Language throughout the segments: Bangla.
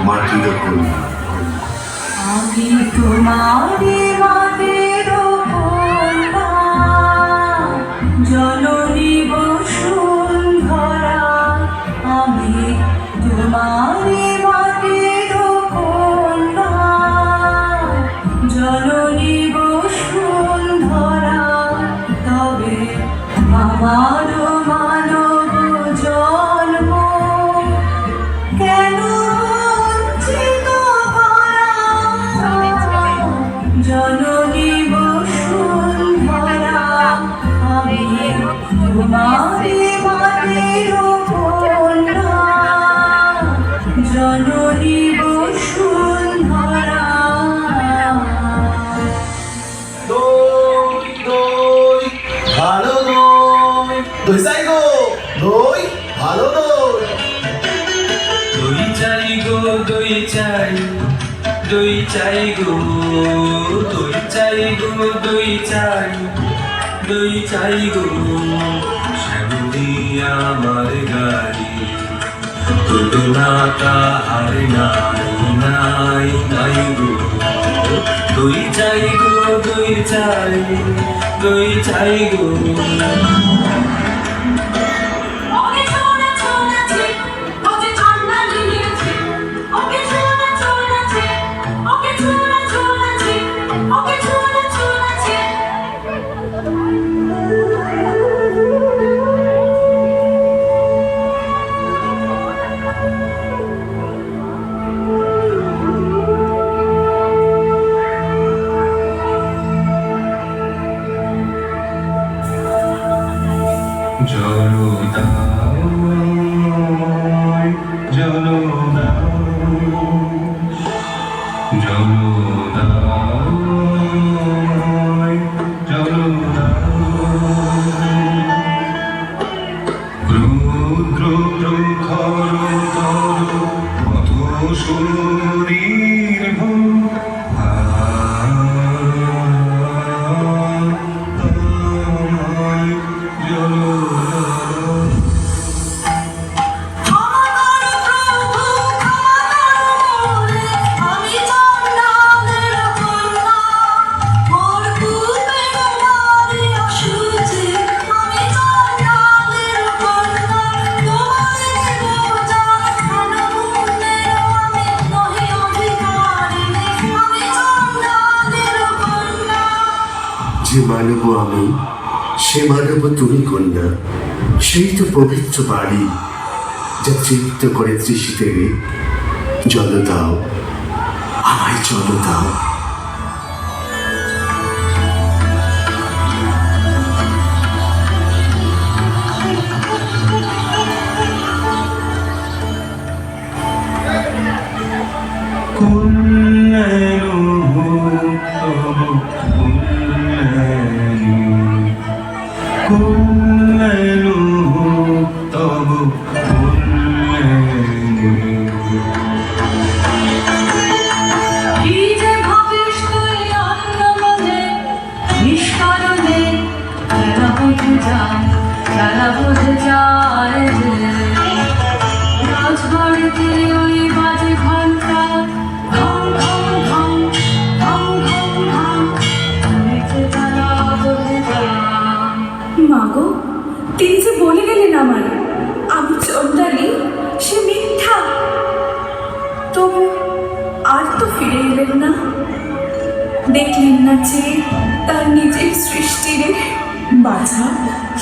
মাটির কন্যা। আমি তোমারি মাটির কন্যা, জননী বসুন্ধরা। আমি তোমারি মাটির কন্যা, জননী বসুন্ধরা। তবে আমার মানব জন্ম কেন বঞ্চিত করা? জননী বসুন্ধরা, আমি তোমারি মাটির কন্যা, জননী বসুন্ধরা। দই দই ভালো দই, দই চাই গো, দই ভালো দই। দই চাই গো, দই চাই, দই চাই গো, দই চাই গো, দই চাই, দই চাই গো। শ্যামলি আমার গাড়ি, তুলনা তাহার নাই নাই নাই গো। দই চাই গো, দই চাই, দই চাই গো। ওকে ছোড়া ছোড়াছে, ওকে ঠান্ডা লেগেছে। ওকে ছোড়া ছোড়াছে, ওকে ছোড়া ছোড়াছে, ওকে ছোড়া ছোড়াছে। জলদায় জলদায় জলদায় জলদায় রুদ্র প্রখর তর পথ সুনির্ভ যে মানব আমি, সে মানব তুমি কন্যা। সেই তো পবিত্র বাড়ি, যা তৃপ্ত করে তৃষিতে। জল দাও, আমায় জল দাও। কি যে ভাবিস তুই অন্নমনে, নিষ্কারণে খেলা বুঝে যায়, খেলা বুঝে যায় যে। রাজবাড়িতে ওই বাজে ঘন্টা, ঢং ঢং ঢং, ঢং ঢং ঢং, নিচে খেলা বুঝে যায়। মাগো, তিনি যে বলে গেলেন আমার, আমি চন্ডালী, সে মিথ্যা। তবু আর তো ফিরে এলেন না। দেখলেন না যে তার নিজের সৃষ্টিরে। বাছা,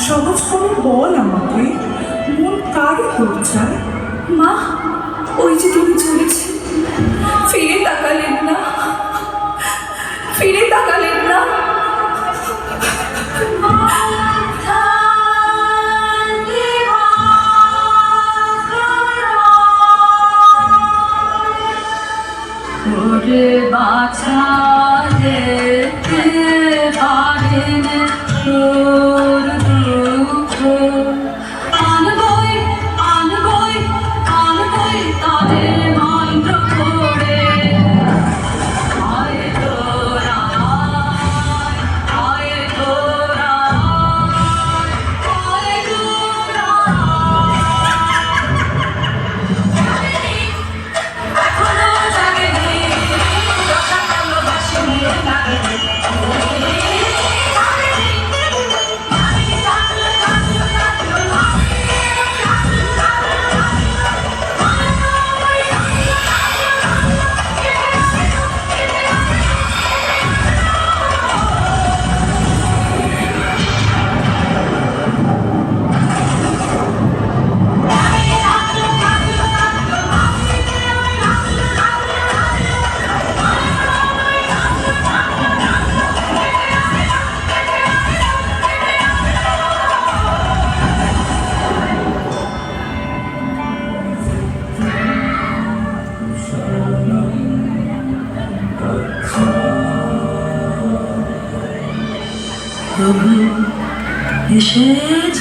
সহজ করে বল আমাকে, মন কারে তোর চায়? মা, ওই যে তিনি চলেছেন, ফিরে তাকালেন না, ফিরে তাকালেন না। ওরে বাছা, যেতে পারেন তোর দুঃখ। আনবই আনবই আনবই তাদের মন্ত্র করে। আয় তোরা, আয় তোরা, আয় তোরা। প্রভু এসেছ